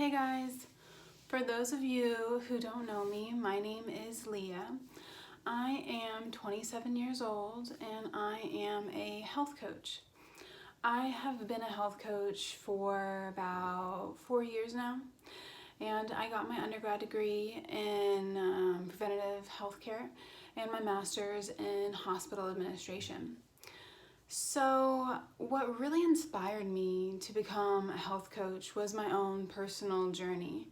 Hey guys, for those of you who don't know me, my name is Leah. I am 27 years old and I am a health coach. I have been a health coach for about 4 years now, and I got my undergrad degree in preventative health care and my master's in hospital administration. So, what really inspired me to become a health coach was my own personal journey.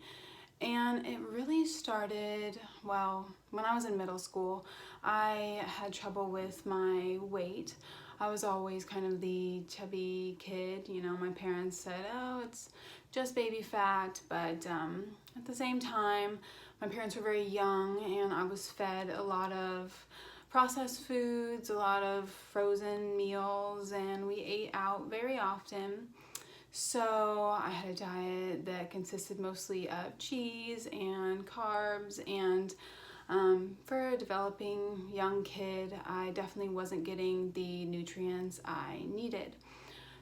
And it really started, when I was in middle school. I had trouble with my weight. I was always kind of the chubby kid. My parents said, oh, it's just baby fat. But at the same time, my parents were very young and I was fed a lot of processed foods, a lot of frozen meals, and we ate out very often. So I had a diet that consisted mostly of cheese and carbs, and for a developing young kid, I definitely wasn't getting the nutrients I needed.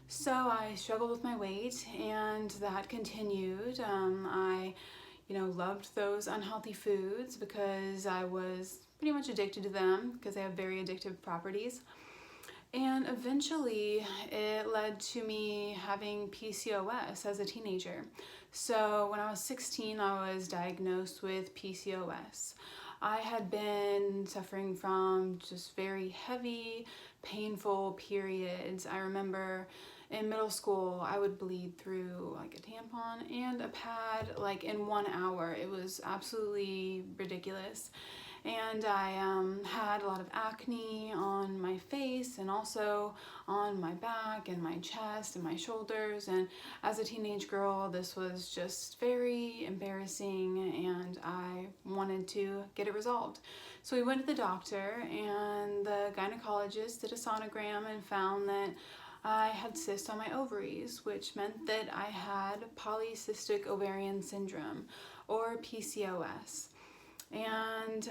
So I struggled with my weight, and that continued. I loved those unhealthy foods because I was pretty much addicted to them because they have very addictive properties. And eventually it led to me having PCOS as a teenager. So when I was 16, I was diagnosed with PCOS. I had been suffering from just very heavy, painful periods. I remember in middle school, I would bleed through like a tampon and a pad like in 1 hour. It was absolutely ridiculous. And I had a lot of acne on my face and also on my back and my chest and my shoulders. And as a teenage girl, this was just very embarrassing and I wanted to get it resolved. So we went to the doctor and the gynecologist did a sonogram and found that I had cysts on my ovaries, which meant that I had polycystic ovarian syndrome, or PCOS. And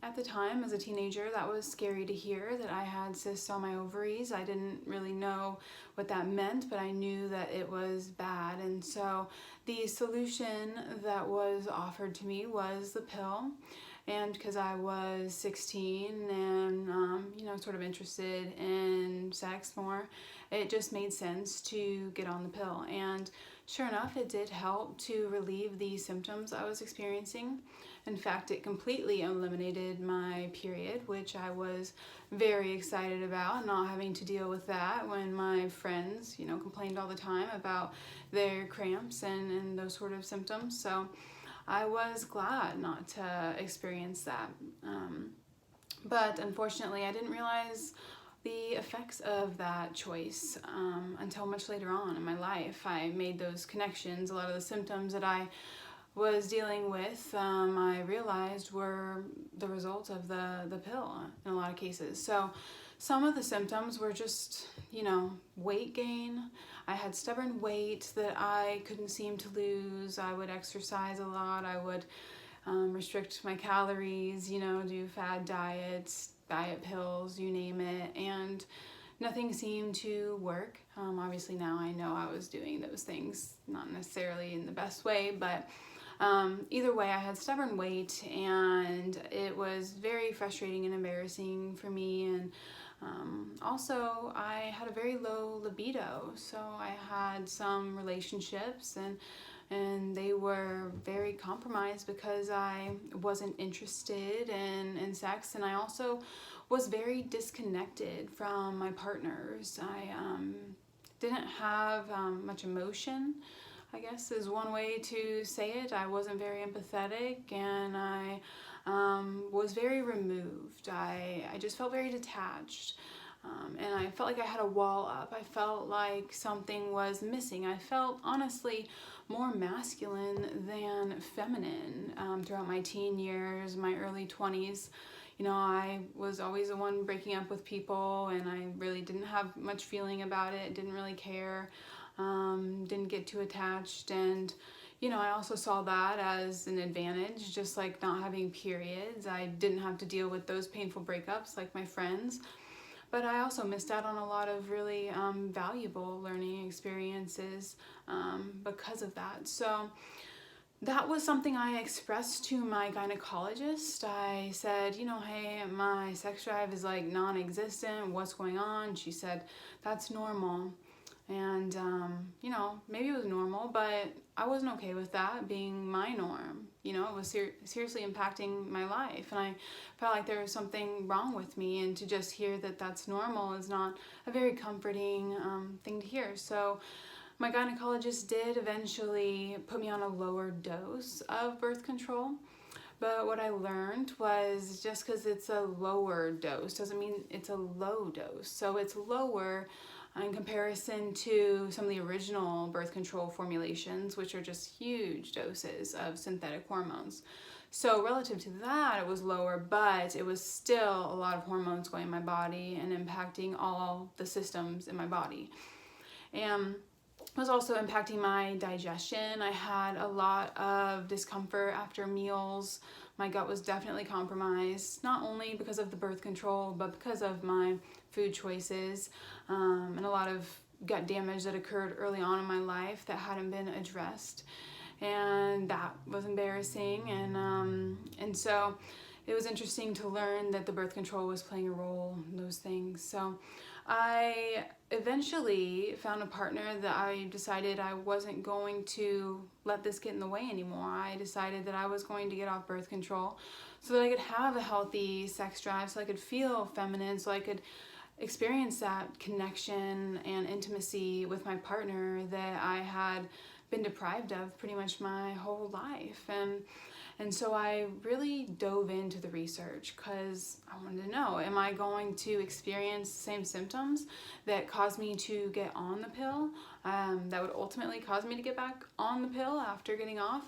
at the time, as a teenager, that was scary to hear that I had cysts on my ovaries. I didn't really know what that meant, but I knew that it was bad. And so the solution that was offered to me was the pill. And because I was 16 and, sort of interested in sex more, it just made sense to get on the pill. And sure enough, it did help to relieve the symptoms I was experiencing. In fact, it completely eliminated my period, which I was very excited about, not having to deal with that when my friends, complained all the time about their cramps and those sort of symptoms. So I was glad not to experience that. But unfortunately, I didn't realize the effects of that choice until much later on in my life. I made those connections. A lot of the symptoms that I was dealing with, I realized were the result of the pill in a lot of cases. So some of the symptoms were just, weight gain. I had stubborn weight that I couldn't seem to lose. I would exercise a lot. I would restrict my calories, do fad diets, diet pills, you name it, and nothing seemed to work. Obviously now I know I was doing those things, not necessarily in the best way, but either way, I had stubborn weight and it was very frustrating and embarrassing for me. And also I had a very low libido. So I had some relationships and they were very compromised because I wasn't interested in sex, and I also was very disconnected from my partners. I didn't have much emotion, I guess is one way to say it. I wasn't very empathetic and I was very removed. I just felt very detached. And I felt like I had a wall up. I felt like something was missing. I felt honestly more masculine than feminine throughout my teen years, my early 20s. I was always the one breaking up with people and I really didn't have much feeling about it, didn't really care, didn't get too attached. And I also saw that as an advantage, just like not having periods. I didn't have to deal with those painful breakups like my friends. but I also missed out on a lot of really valuable learning experiences because of that. So that was something I expressed to my gynecologist. I said, hey, my sex drive is like non-existent. What's going on? She said, that's normal. And, maybe it was normal, but I wasn't okay with that being my norm. It was seriously impacting my life. And I felt like there was something wrong with me. And to just hear that that's normal is not a very comforting thing to hear. So my gynecologist did eventually put me on a lower dose of birth control. But what I learned was just because it's a lower dose doesn't mean it's a low dose. So it's lower in comparison to some of the original birth control formulations, which are just huge doses of synthetic hormones. So relative to that, it was lower, but it was still a lot of hormones going in my body and impacting all the systems in my body. And it was also impacting my digestion. I had a lot of discomfort after meals. My gut was definitely compromised, not only because of the birth control, but because of my food choices and a lot of gut damage that occurred early on in my life that hadn't been addressed. And that was embarrassing. And so it was interesting to learn that the birth control was playing a role in those things. So I eventually found a partner that I decided I wasn't going to let this get in the way anymore. I decided that I was going to get off birth control so that I could have a healthy sex drive, so I could feel feminine, so I could experience that connection and intimacy with my partner that I had been deprived of pretty much my whole life. And so I really dove into the research because I wanted to know, am I going to experience the same symptoms that caused me to get on the pill, that would ultimately cause me to get back on the pill after getting off?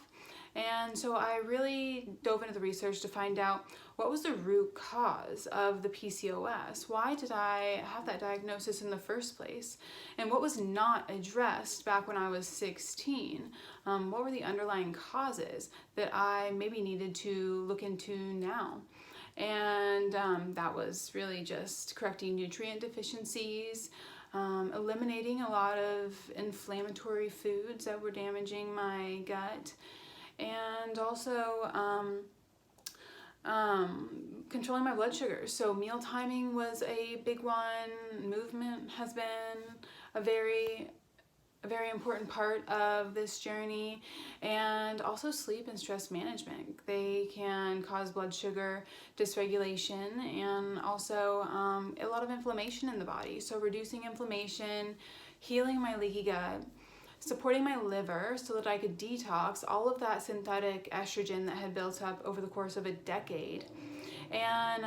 And so I really dove into the research to find out what was the root cause of the PCOS. Why did I have that diagnosis in the first place? And what was not addressed back when I was 16? What were the underlying causes that I maybe needed to look into now? And that was really just correcting nutrient deficiencies, eliminating a lot of inflammatory foods that were damaging my gut, and also controlling my blood sugar. So meal timing was a big one. Movement has been a very important part of this journey, and also sleep and stress management. They can cause blood sugar dysregulation and also a lot of inflammation in the body. So reducing inflammation, healing my leaky gut, supporting my liver so that I could detox all of that synthetic estrogen that had built up over the course of a decade. And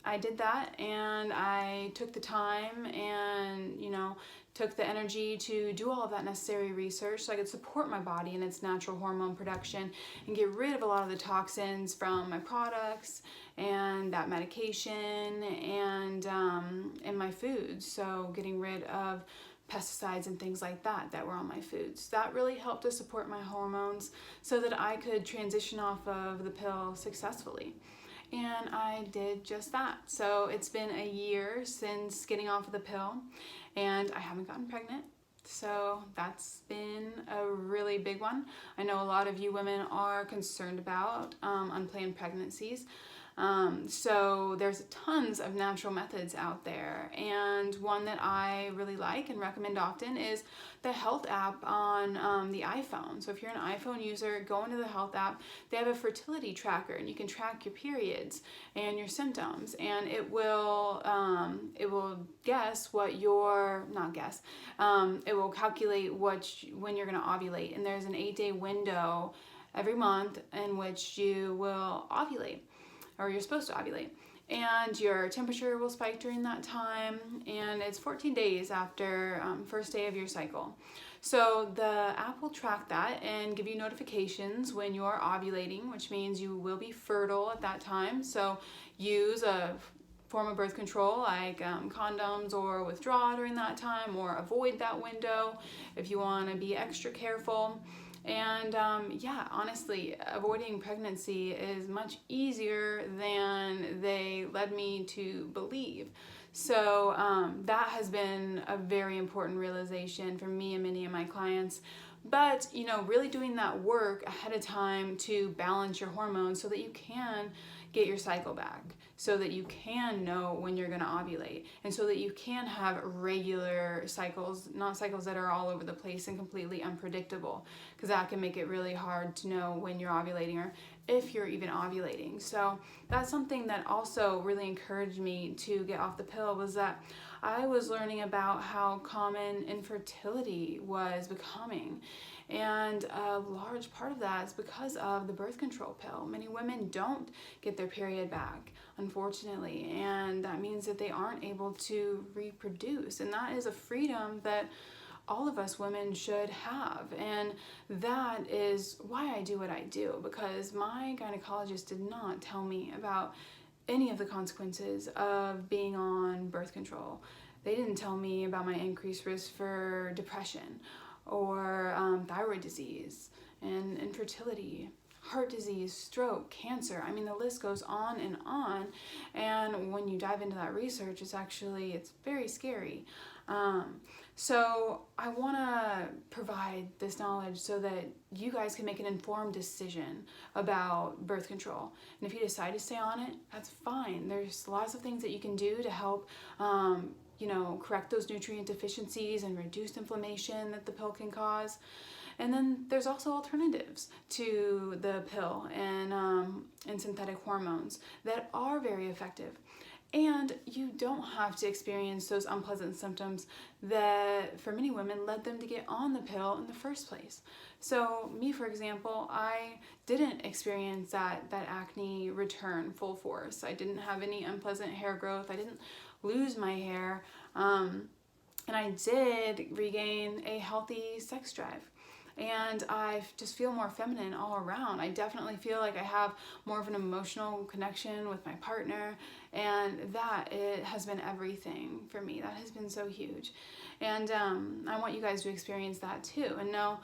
I did that, and I took the time and, took the energy to do all of that necessary research so I could support my body in its natural hormone production and get rid of a lot of the toxins from my products and that medication and my foods. So getting rid of pesticides and things like that were on my foods. That really helped to support my hormones so that I could transition off of the pill successfully. And I did just that. So it's been a year since getting off of the pill, and I haven't gotten pregnant. So that's been a really big one. I know a lot of you women are concerned about unplanned pregnancies. So there's tons of natural methods out there, and one that I really like and recommend often is the health app on the iPhone. So if you're an iPhone user, go into the health app. They have a fertility tracker, and you can track your periods and your symptoms, and it will guess what your, not guess, it will calculate when you're going to ovulate, and there's an 8-day window every month in which you will ovulate, or you're supposed to ovulate. And your temperature will spike during that time, and it's 14 days after first day of your cycle. So the app will track that and give you notifications when you're ovulating, which means you will be fertile at that time. So use a form of birth control like condoms, or withdraw during that time, or avoid that window if you want to be extra careful. And honestly, avoiding pregnancy is much easier than they led me to believe. So that has been a very important realization for me and many of my clients. But, really doing that work ahead of time to balance your hormones so that you can get your cycle back, so that you can know when you're going to ovulate, and so that you can have regular cycles, not cycles that are all over the place and completely unpredictable, because that can make it really hard to know when you're ovulating or if you're even ovulating. So that's something that also really encouraged me to get off the pill, was that I was learning about how common infertility was becoming. And a large part of that is because of the birth control pill. Many women don't get their period back, unfortunately, and that means that they aren't able to reproduce. And that is a freedom that all of us women should have. And that is why I do what I do, because my gynecologist did not tell me about any of the consequences of being on birth control. They didn't tell me about my increased risk for depression or thyroid disease and infertility, heart disease, stroke, cancer. I mean, the list goes on and on. And when you dive into that research, it's very scary. So I want to provide this knowledge so that you guys can make an informed decision about birth control. And if you decide to stay on it, that's fine. There's lots of things that you can do to help, correct those nutrient deficiencies and reduce inflammation that the pill can cause. And then there's also alternatives to the pill and synthetic hormones that are very effective. And you don't have to experience those unpleasant symptoms that for many women led them to get on the pill in the first place. So me, for example, I didn't experience that acne return full force. I didn't have any unpleasant hair growth. I didn't lose my hair. And I did regain a healthy sex drive. And I just feel more feminine all around. I definitely feel like I have more of an emotional connection with my partner, and it has been everything for me. That has been so huge. And I want you guys to experience that too. And no,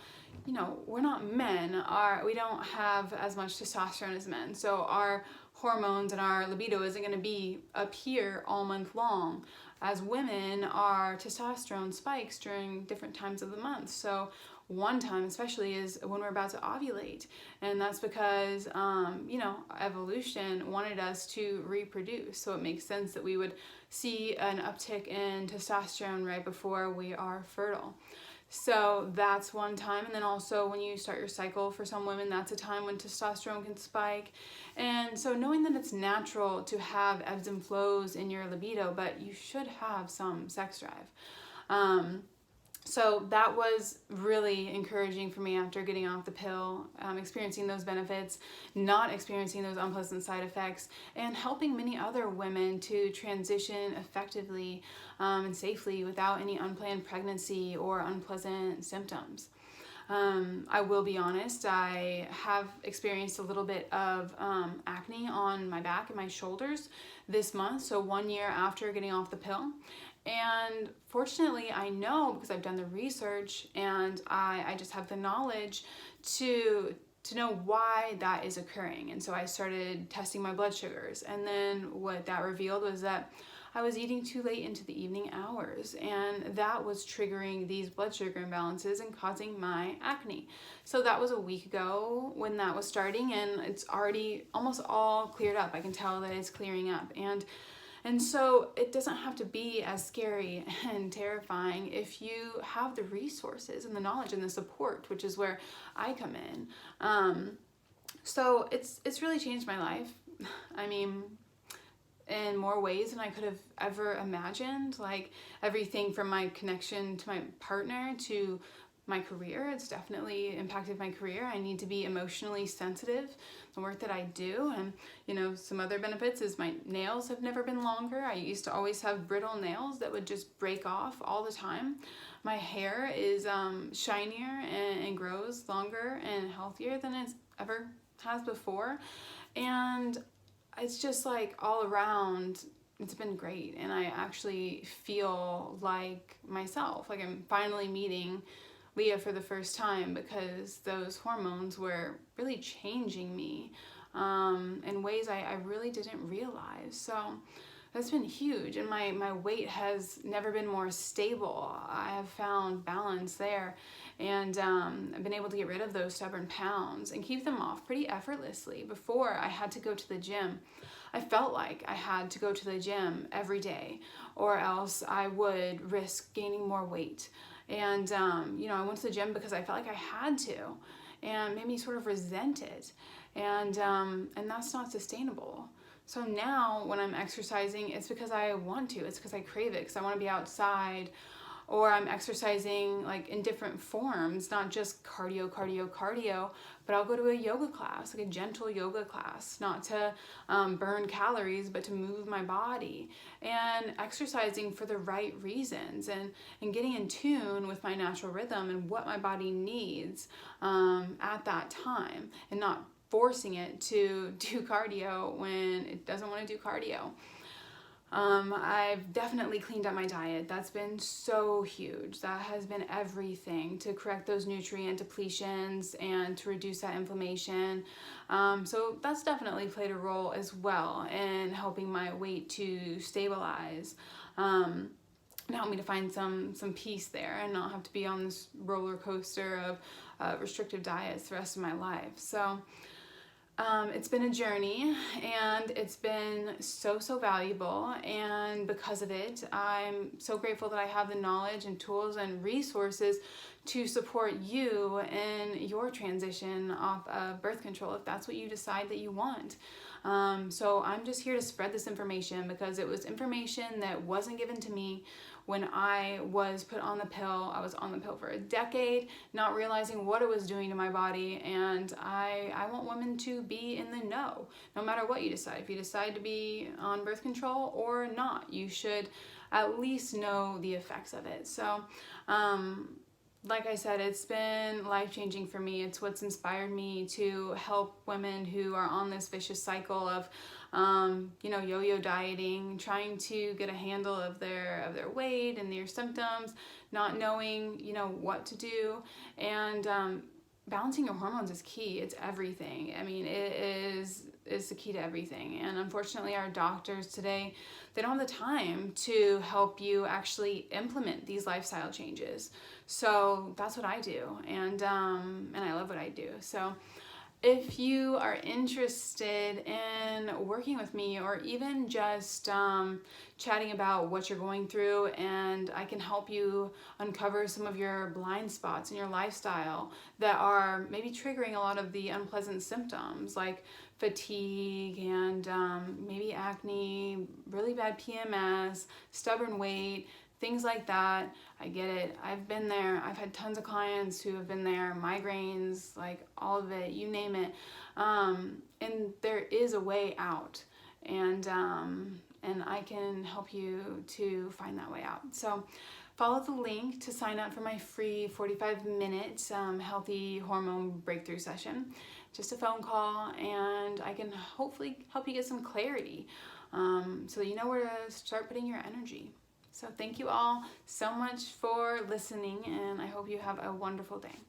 we're not men. We don't have as much testosterone as men. So our hormones and our libido isn't going to be up here all month long. As women, our testosterone spikes during different times of the month. So one time especially is when we're about to ovulate, and that's because evolution wanted us to reproduce, so it makes sense that we would see an uptick in testosterone right before we are fertile. So that's one time. And then also when you start your cycle, for some women, that's a time when testosterone can spike. And so knowing that it's natural to have ebbs and flows in your libido, but you should have some sex drive. So that was really encouraging for me after getting off the pill, experiencing those benefits, not experiencing those unpleasant side effects, and helping many other women to transition effectively and safely without any unplanned pregnancy or unpleasant symptoms. I will be honest, I have experienced a little bit of acne on my back and my shoulders this month, so 1 year after getting off the pill. And fortunately, I know, because I've done the research and I just have the knowledge to know why that is occurring. And so I started testing my blood sugars. And then what that revealed was that I was eating too late into the evening hours, and that was triggering these blood sugar imbalances and causing my acne. So that was a week ago when that was starting, and it's already almost all cleared up. I can tell that it's clearing up. And so it doesn't have to be as scary and terrifying if you have the resources and the knowledge and the support, which is where I come in. So it's really changed my life. I mean, in more ways than I could have ever imagined. Like everything from my connection to my partner to my career. It's definitely impacted my career. I need to be emotionally sensitive, the work that I do. And, some other benefits is my nails have never been longer. I used to always have brittle nails that would just break off all the time. My hair is shinier and grows longer and healthier than it ever has before. And it's just like all around, it's been great. And I actually feel like myself, like I'm finally meeting Leah for the first time, because those hormones were really changing me in ways I really didn't realize. So that's been huge. And my weight has never been more stable. I have found balance there. And I've been able to get rid of those stubborn pounds and keep them off pretty effortlessly. Before, I had to go to the gym. I felt like I had to go to the gym every day, or else I would risk gaining more weight. And, I went to the gym because I felt like I had to, and made me sort of resent it. And that's not sustainable. So now when I'm exercising, it's because I want to. It's because I crave it, because I want to be outside. Or I'm exercising like in different forms, not just cardio, but I'll go to a yoga class, like a gentle yoga class, not to burn calories, but to move my body, and exercising for the right reasons, and getting in tune with my natural rhythm and what my body needs at that time, and not forcing it to do cardio when it doesn't want to do cardio. I've definitely cleaned up my diet. That's been so huge. That has been everything to correct those nutrient depletions and to reduce that inflammation. So that's definitely played a role as well in helping my weight to stabilize. And help me to find some peace there and not have to be on this roller coaster of restrictive diets the rest of my life. So it's been a journey, and it's been so valuable, and because of it, I'm so grateful that I have the knowledge and tools and resources to support you in your transition off of birth control, if that's what you decide that you want. So I'm just here to spread this information, because it was information that wasn't given to me when I was put on the pill. I was on the pill for a decade, not realizing what it was doing to my body. And I want women to be in the know, no matter what you decide. If you decide to be on birth control or not, you should at least know the effects of it. So, like I said, it's been life-changing for me. It's what's inspired me to help women who are on this vicious cycle of, yo-yo dieting, trying to get a handle of their weight and their symptoms, not knowing, what to do. And balancing your hormones is key. It's everything. I mean, it is the key to everything. And unfortunately, our doctors today, they don't have the time to help you actually implement these lifestyle changes. So that's what I do, and I love what I do. So if you are interested in working with me, or even just chatting about what you're going through, and I can help you uncover some of your blind spots in your lifestyle that are maybe triggering a lot of the unpleasant symptoms like fatigue and maybe acne, really bad PMS, stubborn weight, things like that. I get it. I've been there. I've had tons of clients who have been there, migraines, like all of it, you name it. And there is a way out, and I can help you to find that way out. So follow the link to sign up for my free 45-minute healthy hormone breakthrough session. Just a phone call, and I can hopefully help you get some clarity so that you know where to start putting your energy. So thank you all so much for listening, and I hope you have a wonderful day.